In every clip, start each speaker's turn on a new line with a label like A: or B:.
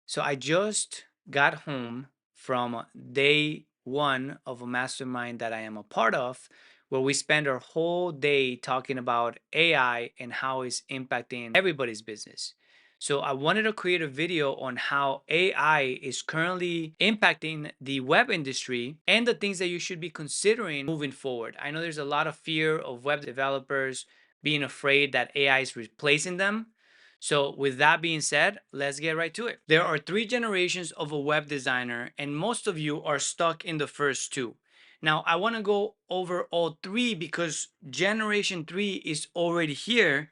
A: So I just got home from day one of a mastermind that I am a part of, where we spend our whole day talking about AI and how it's impacting everybody's business. So I wanted to create a video on how AI is currently impacting the web industry and the things that you should be considering moving forward. I know there's a lot of fear of web developers being afraid that AI is replacing them. So, with that being said, let's get right to it. There are three generations of a web designer, and most of you are stuck in the first two. Now, I want to go over all three because generation three is already here.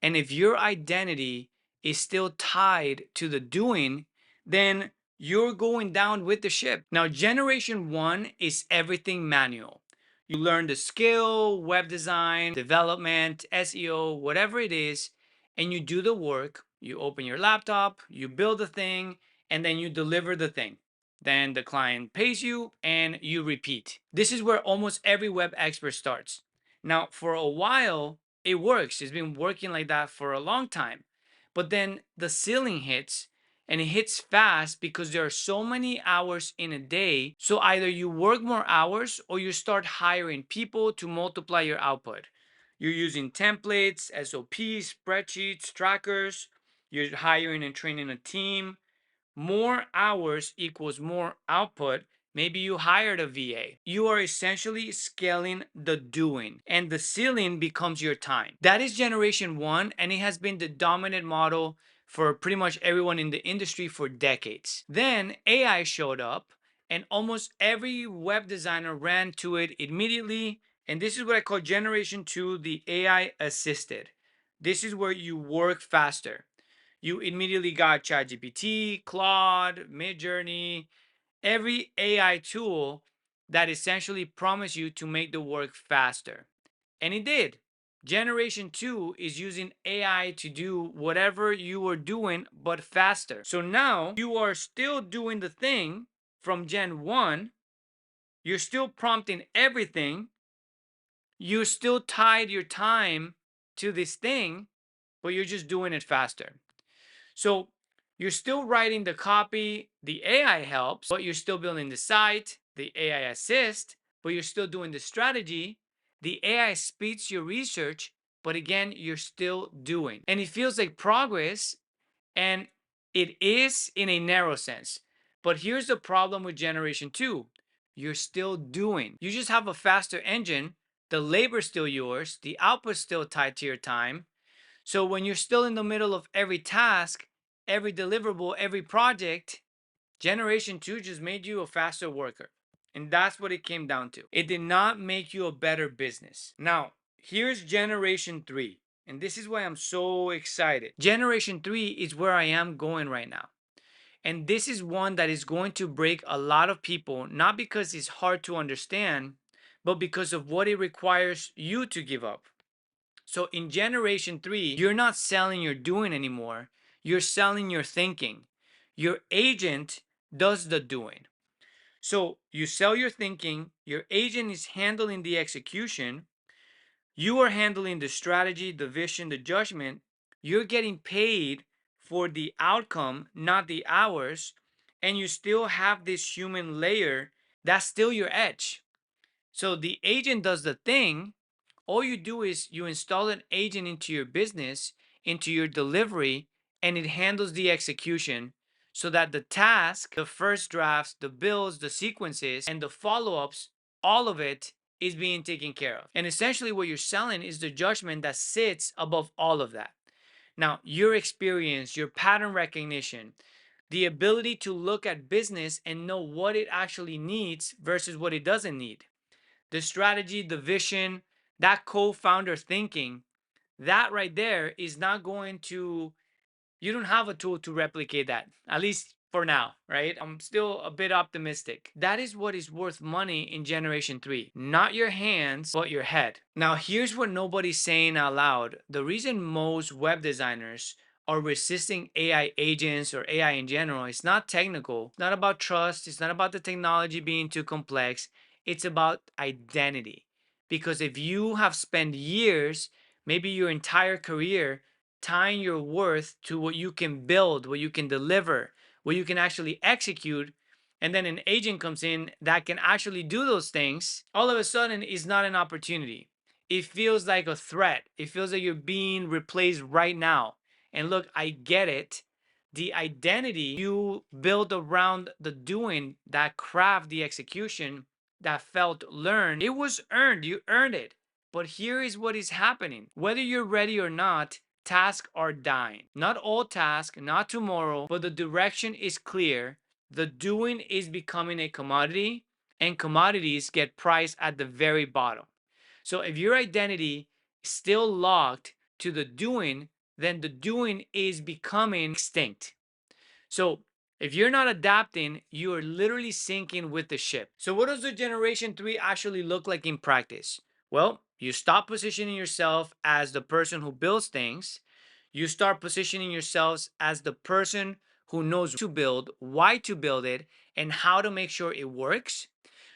A: And if your identity is still tied to the doing, then you're going down with the ship. Now, generation one is everything manual. You learn the skill, web design, development, SEO, whatever it is, and you do the work. You open your laptop, you build the thing, and then you deliver the thing. Then the client pays you and you repeat. This is where almost every web expert starts. Now, for a while, it works. It's been working like that for a long time. But then the ceiling hits, and it hits fast because there are so many hours in a day. So either you work more hours or you start hiring people to multiply your output. You're using templates, SOPs, spreadsheets, trackers. You're hiring and training a team. More hours equals more output. Maybe you hired a VA. You are essentially scaling the doing, and the ceiling becomes your time. That is generation one, and it has been the dominant model for pretty much everyone in the industry for decades. Then AI showed up, and almost every web designer ran to it immediately. And this is what I call generation two, the AI assisted. This is where you work faster. You immediately got ChatGPT, Claude, Midjourney, every AI tool that essentially promise you to make the work faster. And it did. Generation 2 is using AI to do whatever you were doing, but faster. So now you are still doing the thing from Gen 1. You're still prompting everything. You still tied your time to this thing, but you're just doing it faster. So you're still writing the copy, the AI helps, but you're still building the site, the AI assist, but you're still doing the strategy. The AI speeds your research, but again, you're still doing. And it feels like progress, and it is in a narrow sense. But here's the problem with generation two: you're still doing. You just have a faster engine, the labor's still yours, the output's still tied to your time, so when you're still in the middle of every task, every deliverable, every project, generation two just made you a faster worker. And that's what it came down to. It did not make you a better business. Now, here's generation three. And this is why I'm so excited. Generation three is where I am going right now. And this is one that is going to break a lot of people, not because it's hard to understand, but because of what it requires you to give up. So in generation three, you're not selling your doing anymore. You're selling your thinking. Your agent does the doing. So you sell your thinking, your agent is handling the execution, you are handling the strategy, the vision, the judgment. You're getting paid for the outcome, not the hours, and you still have this human layer. That's still your edge. So the agent does the thing. All you do is you install an agent into your business, into your delivery, and it handles the execution so that the task, the first drafts, the builds, the sequences, and the follow ups, all of it is being taken care of. And essentially, what you're selling is the judgment that sits above all of that. Now, your experience, your pattern recognition, the ability to look at business and know what it actually needs versus what it doesn't need, the strategy, the vision, that co-founder thinking, that right there is not going to, you don't have a tool to replicate that, at least for now, right? I'm still a bit optimistic. That is what is worth money in generation three, not your hands, but your head. Now, here's what nobody's saying out loud. The reason most web designers are resisting AI agents or AI in general, it's not technical, it's not about trust, it's not about the technology being too complex, it's about identity. Because if you have spent years, maybe your entire career, tying your worth to what you can build, what you can deliver, where you can actually execute, and then an agent comes in that can actually do those things, all of a sudden is not an opportunity. It feels like a threat. It feels like you're being replaced right now. And look, I get it. The identity you build around the doing, that craft, the execution that felt learned, it was earned. You earned it. But here is what is happening. Whether you're ready or not, tasks are dying. Not all tasks, not tomorrow, but the direction is clear. The doing is becoming a commodity, and commodities get priced at the very bottom. So if your identity is still locked to the doing, then the doing is becoming extinct. So if you're not adapting, you are literally sinking with the ship. So what does the generation 3 actually look like in practice? Well, you stop positioning yourself as the person who builds things. You start positioning yourselves as the person who knows to build, why to build it, and how to make sure it works.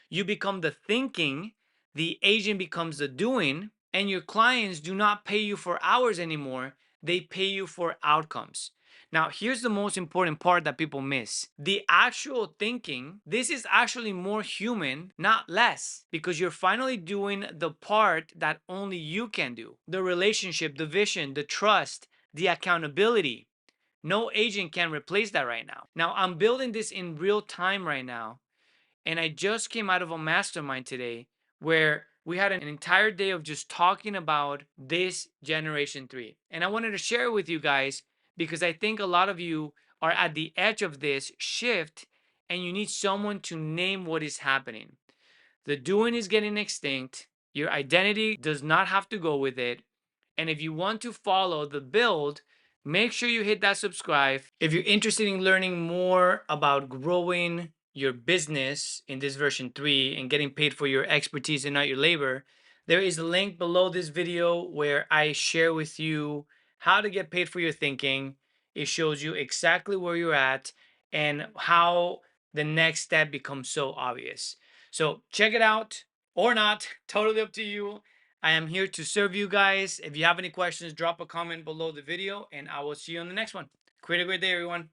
A: You become the thinking, the agent becomes the doing, and your clients do not pay you for hours anymore. They pay you for outcomes. Now, here's the most important part that people miss. The actual thinking, this is actually more human, not less, because you're finally doing the part that only you can do. The relationship, the vision, the trust, the accountability. No agent can replace that right now. Now, I'm building this in real time right now. And I just came out of a mastermind today where we had an entire day of just talking about this generation 3. And I wanted to share it with you guys because I think a lot of you are at the edge of this shift and you need someone to name what is happening. The doing is getting extinct. Your identity does not have to go with it. And if you want to follow the build, make sure you hit that subscribe. If you're interested in learning more about growing your business in this version 3 and getting paid for your expertise and not your labor, there is a link below this video where I share with you how to get paid for your thinking. It shows you exactly where you're at and how the next step becomes so obvious. So check it out or not, totally up to you. I am here to serve you guys. If you have any questions, drop a comment below the video and I will see you on the next one. Create a great day, everyone.